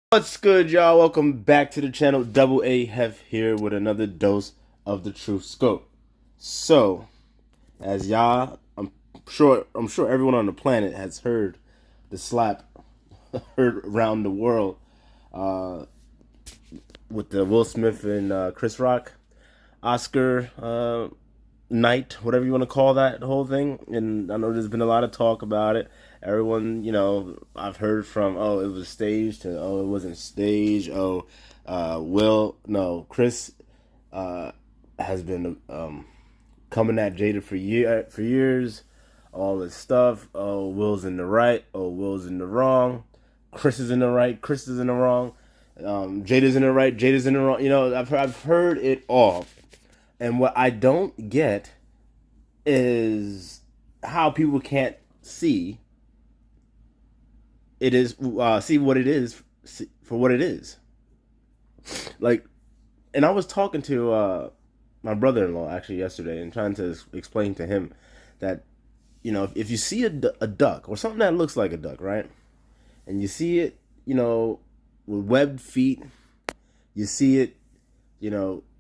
What's good, y'all? Welcome back to the channel. Double A Hef here with another dose of the Truth Scope. So, as y'all, I'm sure everyone on the planet has heard the slap heard around the world uh, with the Will Smith and Chris Rock Oscar night, whatever you want to call that whole thing. And I know there's been a lot of talk about it. Everyone, I've heard from, oh, it was staged to, oh, it wasn't staged. Oh, Chris uh, has been coming at Jada for years. All this stuff. Oh, Will's in the right. Oh, Will's in the wrong. Chris is in the right. Chris is in the wrong. Jada's in the right. Jada's in the wrong. I've heard it all. And what I don't get is how people can't see it is see what it is for what it is. Like, and I was talking to my brother-in-law actually yesterday and trying to explain to him that if you see a duck or something that looks like a duck, right, and you see it, with webbed feet, you see it,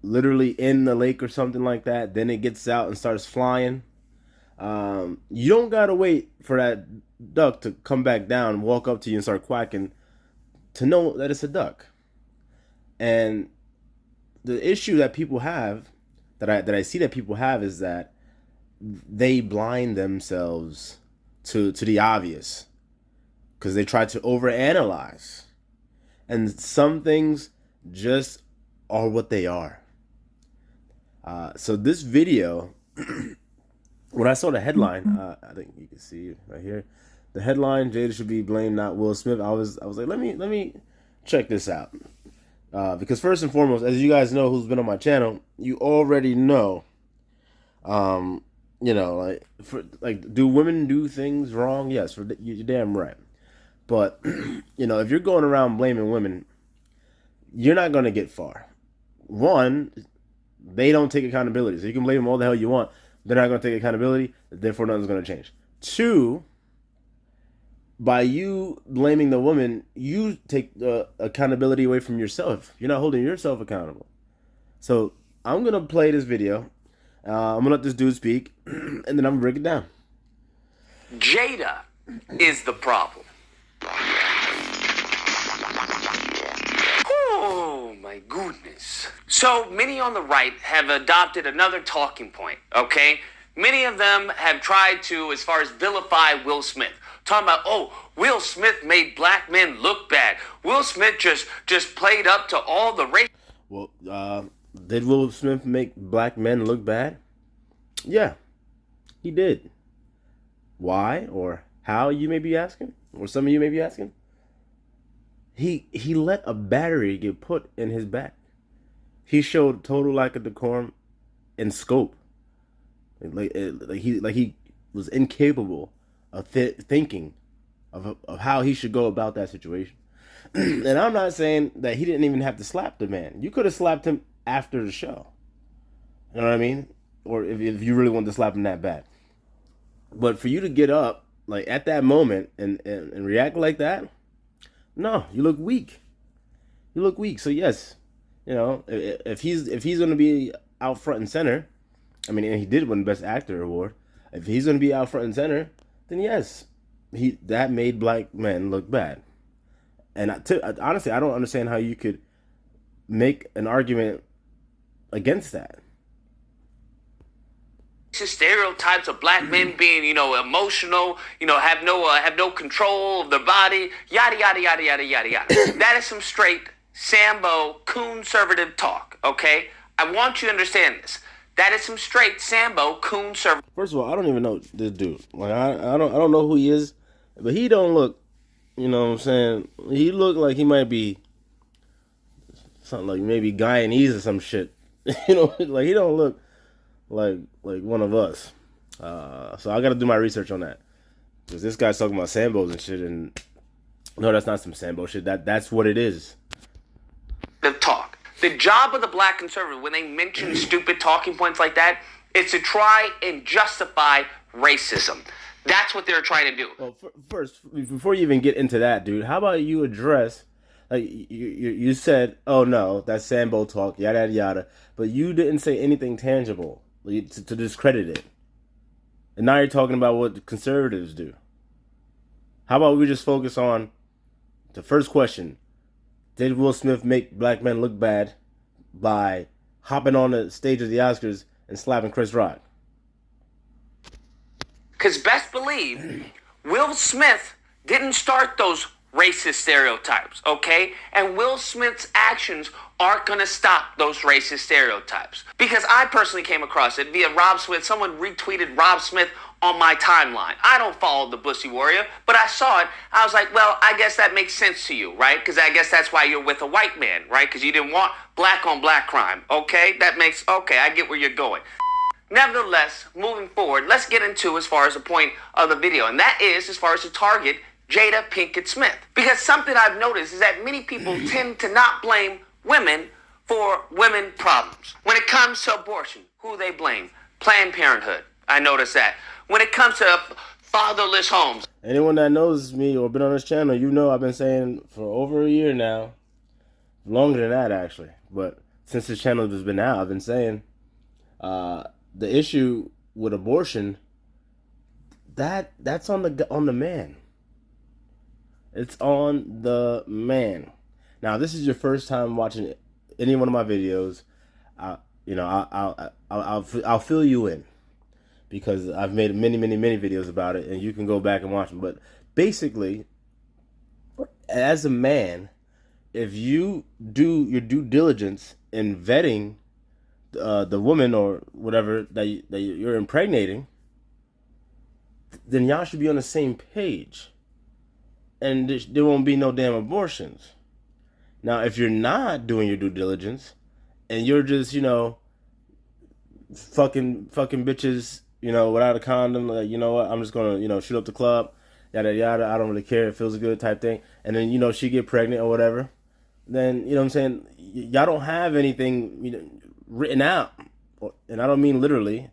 literally in the lake or something like that, then it gets out and starts flying. You don't gotta wait for that duck to come back down, walk up to you and start quacking to know that it's a duck. And the issue that people have, that I see that people have, is that they blind themselves to the obvious because they try to overanalyze, and some things just are what they are. So this video, when I saw the headline, I think you can see it right here. The headline: Jada should be blamed, not Will Smith. I was like, let me check this out, because first and foremost, as you guys know, who's been on my channel, you already know, do women do things wrong? Yes, you're damn right. But if you're going around blaming women, you're not gonna get far. One, they don't take accountability, so you can blame them all the hell you want. They're not going to take accountability, therefore nothing's going to change. Two, by you blaming the woman, you take accountability away from yourself. You're not holding yourself accountable. So I'm going to play this video. I'm going to let this dude speak, and then I'm going to break it down. Jada is the problem. Oh my goodness. So many on the right have adopted another talking point, okay? Many of them have tried to, as far as vilify Will Smith. Talking about, oh, Will Smith made black men look bad. Will Smith just played up to all the race. Well, did Will Smith make black men look bad? Yeah, he did. Why or how, you may be asking? Or some of you may be asking? He let a battery get put in his back. He showed total lack of decorum and scope. Like he was incapable of thinking of how he should go about that situation. And I'm not saying that he didn't even have to slap the man. You could have slapped him after the show. You know what I mean? Or if you really wanted to slap him that bad. But for you to get up like at that moment and react like that, no, you look weak. You look weak. So yes, if he's going to be out front and center, I mean, and he did win Best Actor award. If he's going to be out front and center, then yes, that made black men look bad. And honestly, I don't understand how you could make an argument against that. Stereotypes of black men being, emotional, have no control of their body, yada yada yada yada yada yada. That is some straight Sambo conservative talk. Okay, I want you to understand this. That is some straight Sambo conservative. First of all, I don't even know this dude. Like I don't know who he is, but he don't look. You know what I'm saying? He look like he might be something like maybe Guyanese or some shit. Like he don't look like one of us. So I got to do my research on that, because this guy's talking about Sambos and shit, and no, that's not some Sambo shit. That's what it is. The talk. The job of the black conservative, when they mention stupid talking points like that, is to try and justify racism. That's what they're trying to do. Well, first, before you even get into that, dude, how about you address Like you said, oh no, that's Sambo talk, yada yada yada, but you didn't say anything tangible to discredit it. And now you're talking about what conservatives do. How about we just focus on the first question? Did Will Smith make black men look bad by hopping on the stage of the Oscars and slapping Chris Rock? Because best believe, Will Smith didn't start those racist stereotypes, okay? And Will Smith's actions aren't going to stop those racist stereotypes. Because I personally came across it via Rob Smith. Someone retweeted Rob Smith on my timeline. I don't follow the Bussy Warrior, but I saw it. I was like, well, I guess that makes sense to you, right? Because I guess that's why you're with a white man, right? Because you didn't want black on black crime, okay? Okay, I get where you're going. Nevertheless, moving forward, let's get into as far as the point of the video, and that is as far as to target Jada Pinkett Smith. Because something I've noticed is that many people tend to not blame women for women problems. When it comes to abortion, who they blame? Planned Parenthood. I noticed that. When it comes to fatherless homes. Anyone that knows me or been on this channel, you know I've been saying for over a year now, longer than that actually, but since this channel has been out, I've been saying the issue with abortion, that's on the man. It's on the man. Now, this is your first time watching any one of my videos. I'll fill you in because I've made many videos about it, and you can go back and watch them. But basically, as a man, if you do your due diligence in vetting the woman or whatever that you're impregnating, then y'all should be on the same page, and there won't be no damn abortions. Now, if you're not doing your due diligence and you're just, fucking bitches, without a condom, like, you know what, I'm just gonna, shoot up the club, yada yada, I don't really care, it feels good type thing, and then, she get pregnant or whatever, then, what I'm saying, y'all don't have anything, written out, and I don't mean literally.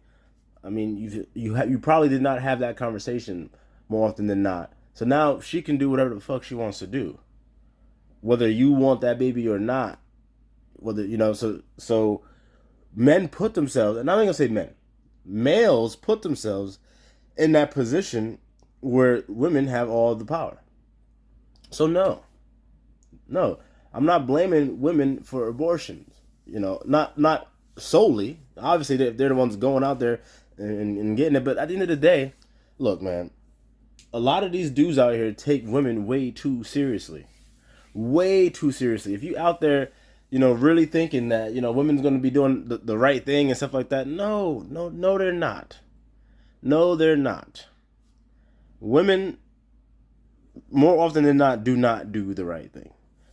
I mean, you probably did not have that conversation more often than not. So now she can do whatever the fuck she wants to do, whether you want that baby or not. Whether so men put themselves, and I'm not gonna say men, males put themselves in that position where women have all the power. So no, I'm not blaming women for abortions. Not solely. Obviously, they're the ones going out there and getting it. But at the end of the day, look, man, a lot of these dudes out here take women way too seriously. Way too seriously. If you out there, really thinking that, women's going to be doing the right thing and stuff like that, no, they're not. No, they're not. Women, more often than not, do not do the right thing.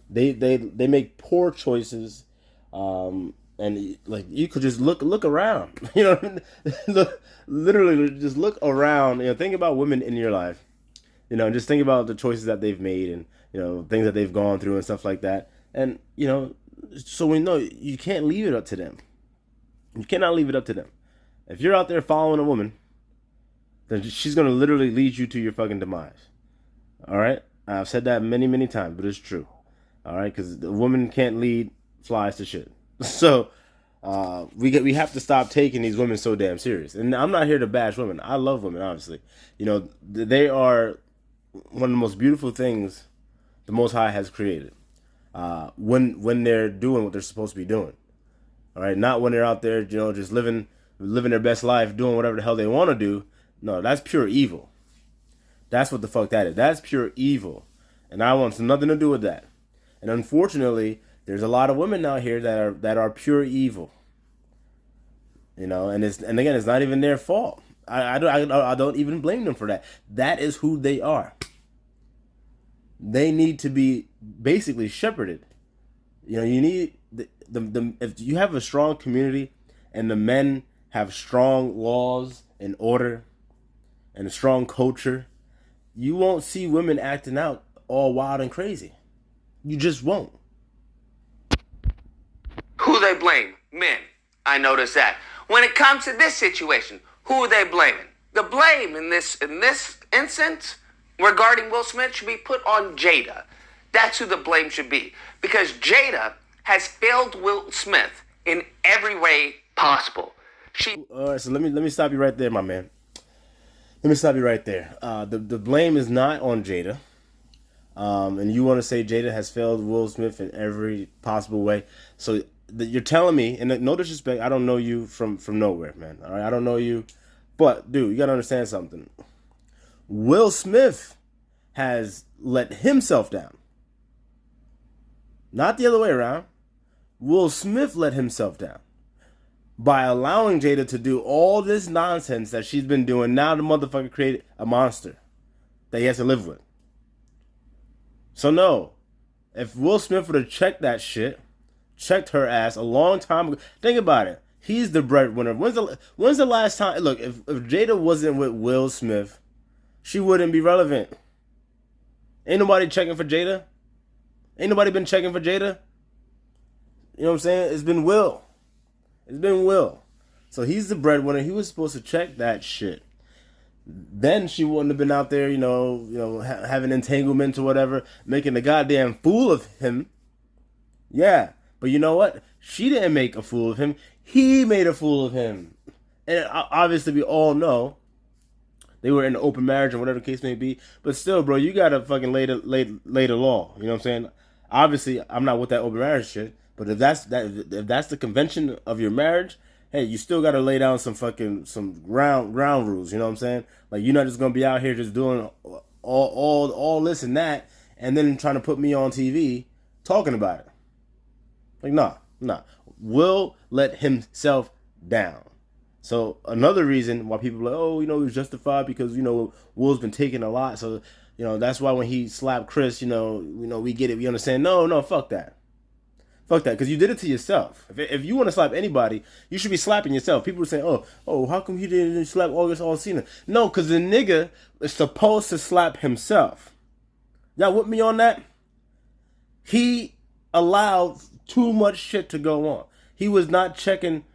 They make poor choices. And like, you could just look around, literally just look around, think about women in your life, just think about the choices that they've made and, things that they've gone through and stuff like that. And, so we know you can't leave it up to them. You cannot leave it up to them. If you're out there following a woman, then she's going to literally lead you to your fucking demise. All right. I've said that many times, but it's true. All right. Because the woman can't lead flies to shit. So we have to stop taking these women so damn serious. And I'm not here to bash women. I love women, obviously. They are one of the most beautiful things the Most High has created. When they're doing what they're supposed to be doing. All right, not when they're out there, just living their best life, doing whatever the hell they want to do. No, that's pure evil. That's what the fuck that is. That's pure evil. And I want nothing to do with that. And unfortunately, there's a lot of women out here that are pure evil, and again, it's not even their fault. I don't even blame them for that. That is who they are. They need to be basically shepherded. You need the if you have a strong community and the men have strong laws and order and a strong culture, you won't see women acting out all wild and crazy. You just won't. Who they blame? Men. I noticed that. When it comes to this situation, who are they blaming? The blame in this instance regarding Will Smith should be put on Jada. That's who the blame should be. Because Jada has failed Will Smith in every way possible. All right, so let me stop you right there, my man. Let me stop you right there. The blame is not on Jada. And you want to say Jada has failed Will Smith in every possible way. So you're telling me, and no disrespect, I don't know you from nowhere, man. All right, I don't know you. But, dude, you got to understand something. Will Smith has let himself down. Not the other way around. Will Smith let himself down by allowing Jada to do all this nonsense that she's been doing. Now the motherfucker created a monster that he has to live with. So no, if Will Smith would have checked that shit, checked her ass a long time ago. Think about it. He's the breadwinner. When's the last time? Look, if Jada wasn't with Will Smith, she wouldn't be relevant. Ain't nobody checking for Jada. Ain't nobody been checking for Jada. You know what I'm saying? It's been Will. It's been Will. So he's the breadwinner. He was supposed to check that shit. Then she wouldn't have been out there, having entanglements or whatever, making a goddamn fool of him. Yeah, but you know what? She didn't make a fool of him. He made a fool of him. And obviously we all know they were in an open marriage or whatever the case may be. But still, bro, you gotta fucking lay the law. You know what I'm saying? Obviously, I'm not with that open marriage shit. But if that's the convention of your marriage, hey, you still got to lay down some ground rules. You know what I'm saying? Like, you're not just gonna be out here just doing all this and that, and then trying to put me on TV talking about it. Like, nah. Will let himself down. So another reason why people are like, oh, he was justified because Will's been taking a lot. So that's why when he slapped Chris, we get it, we understand. No, fuck that. Fuck that, because you did it to yourself. If you want to slap anybody, you should be slapping yourself. People are saying, oh, how come he didn't slap August Alsina? No, because the nigga is supposed to slap himself. Y'all with me on that? He allowed too much shit to go on. He was not checking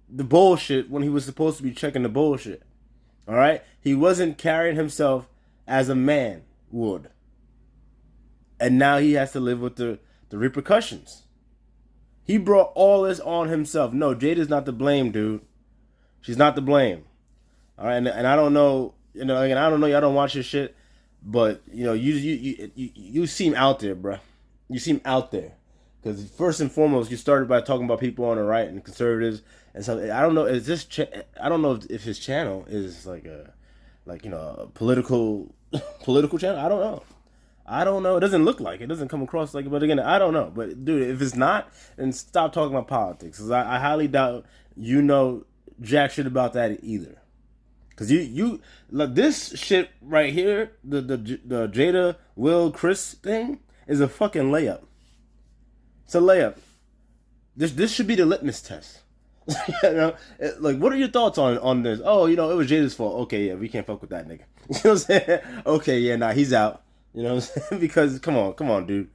the bullshit when he was supposed to be checking the bullshit. All right? He wasn't carrying himself as a man would. And now he has to live with the repercussions. He brought all this on himself. No, Jada's not to blame, dude. She's not to blame. All right, and I don't know, again, I don't know, y'all don't watch this shit, but you seem out there, bruh. You seem out there, because first and foremost, you started by talking about people on the right and conservatives and something. I don't know. I don't know if his channel is like a political channel. I don't know. It doesn't look like it. It doesn't come across like it. But again, I don't know. But dude, if it's not, then stop talking about politics. Because I highly doubt jack shit about that either. Because you like this shit right here, the Jada, Will, Chris thing is a fucking layup. It's a layup. This should be the litmus test. Like, what are your thoughts on this? Oh, it was Jada's fault. Okay, yeah, we can't fuck with that nigga. You know what I'm saying? Okay, yeah, nah, he's out. You know what I'm saying? Because come on, dude,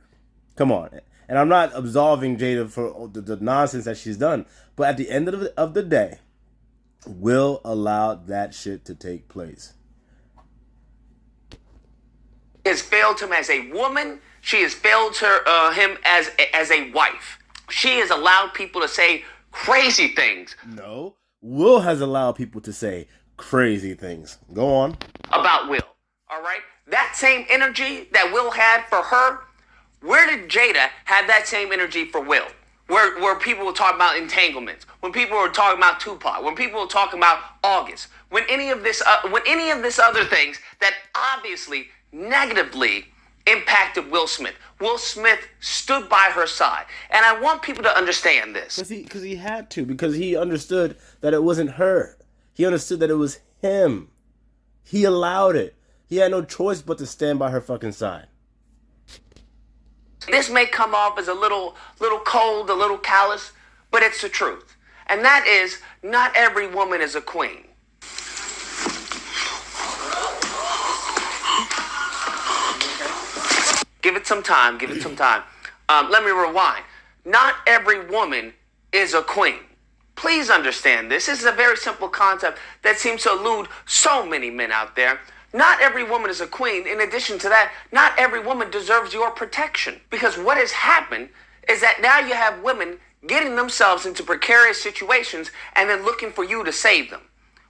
come on. And I'm not absolving Jada for the nonsense that she's done, but at the end of the day, Will allow that shit to take place. She has failed him as a woman. She has failed him as a wife. She has allowed people to say crazy things. No, Will has allowed people to say crazy things. Go on. About Will. All right? That same energy that Will had for her, where did Jada have that same energy for Will? Where people were talking about entanglements, when people were talking about Tupac, when people were talking about August, when any of this other things that obviously negatively impacted Will Smith. Will Smith stood by her side. And I want people to understand this. Because he had to. Because he understood that it wasn't her. He understood that it was him. He allowed it. He had no choice but to stand by her fucking side. This may come off as a little cold, a little callous, but it's the truth. And that is, not every woman is a queen. Give it some time. Let me rewind. Not every woman is a queen. Please understand this. This is a very simple concept that seems to elude so many men out there. Not every woman is a queen. In addition to that, not every woman deserves your protection. Because what has happened is that now you have women getting themselves into precarious situations and then looking for you to save them.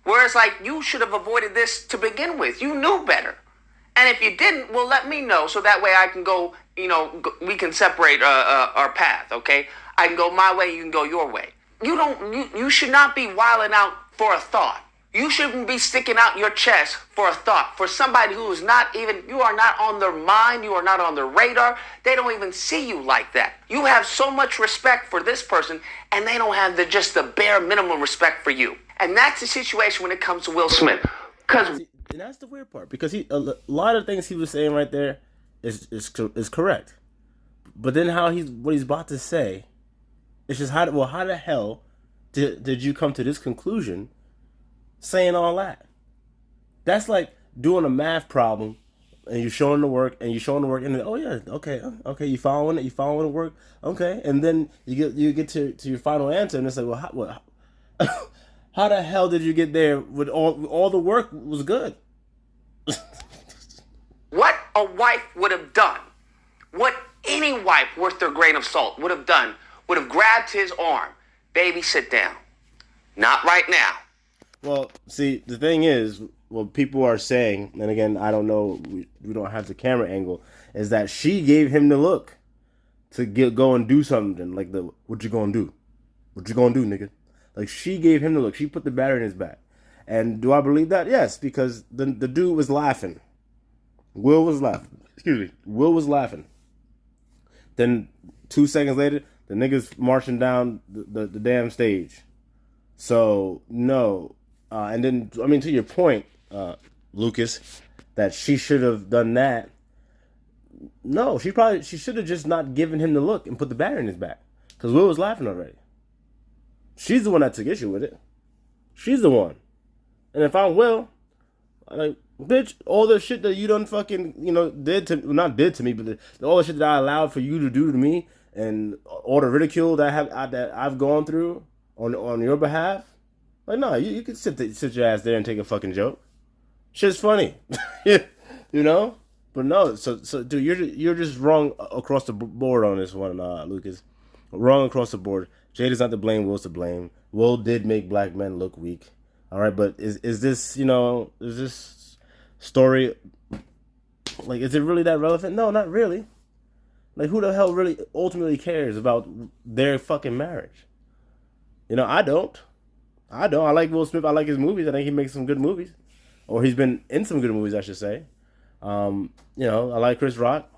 Whereas, like, you should have avoided this to begin with. You knew better. And if you didn't, well, let me know so that way I can go, we can separate our path, okay? I can go my way, you can go your way. You should not be wilding out for a thought. You shouldn't be sticking out your chest for a thought. For somebody who is not even, you are not on their mind, you are not on their radar. They don't even see you like that. You have so much respect for this person, and they don't have just the bare minimum respect for you. And that's the situation when it comes to Will Smith. And that's the weird part, because a lot of things he was saying right there is correct. But then what he's about to say, it's just how the hell did you come to this conclusion saying all that? That's like doing a math problem and you're showing the work and then, oh yeah, okay, you following the work, okay, and then you get to your final answer and it's like, well, how the hell did you get there with all the work was good? What a wife would have done, what any wife worth their grain of salt would have done, would have grabbed his arm. Baby, sit down. Not right now. Well, see, the thing is, what people are saying, and again, I don't know, we don't have the camera angle, is that she gave him the look to go and do something, like what you gonna do? What you gonna do, nigga? Like, she gave him the look. She put the batter in his back. And do I believe that? Yes, because the dude was laughing. Will was laughing. Excuse me. Will was laughing. Then 2 seconds later, the nigga's marching down the damn stage. So, no. And then, I mean, to your point, Lucas, that she should have done that. No, she should have just not given him the look and put the batter in his back. Because Will was laughing already. She's the one that took issue with it. She's the one. And if I'm Will, like, bitch, all the shit that you done fucking, not did to me, but all the shit that I allowed for you to do to me, and all the ridicule that I've gone through on your behalf, like, no, you can sit your ass there and take a fucking joke. Shit's funny, But no, so dude, you're just wrong across the board on this one, Lucas. Wrong across the board. Jada's not to blame. Will's to blame. Will did make black men look weak. All right, but is this is this story, like, is it really that relevant? No, not really. Like, who the hell really ultimately cares about their fucking marriage? I don't. I like Will Smith. I like his movies. I think he makes some good movies, or he's been in some good movies, I should say. I like Chris Rock.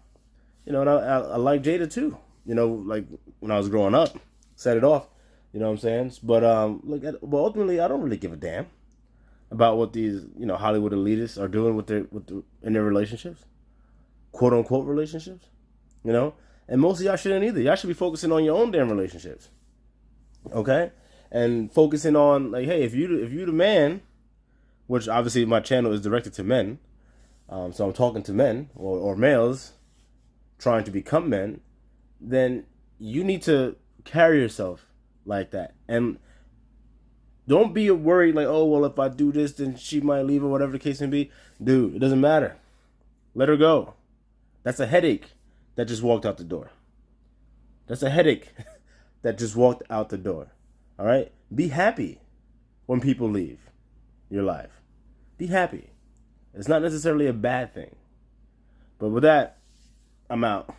And I like Jada too. Like when I was growing up, set it off. You know what I'm saying? But but ultimately, I don't really give a damn about what these Hollywood elitists are doing in their relationships, quote unquote relationships. And most of y'all shouldn't either. Y'all should be focusing on your own damn relationships. Okay, and focusing on, like, hey, if you the man, which obviously my channel is directed to men, so I'm talking to men or males trying to become men, then you need to carry yourself like that. And don't be worried like, oh, well, if I do this, then she might leave, or whatever the case may be. Dude, it doesn't matter. Let her go. That's a headache that just walked out the door. That's a headache that just walked out the door. All right? Be happy when people leave your life. Be happy. It's not necessarily a bad thing. But with that, I'm out.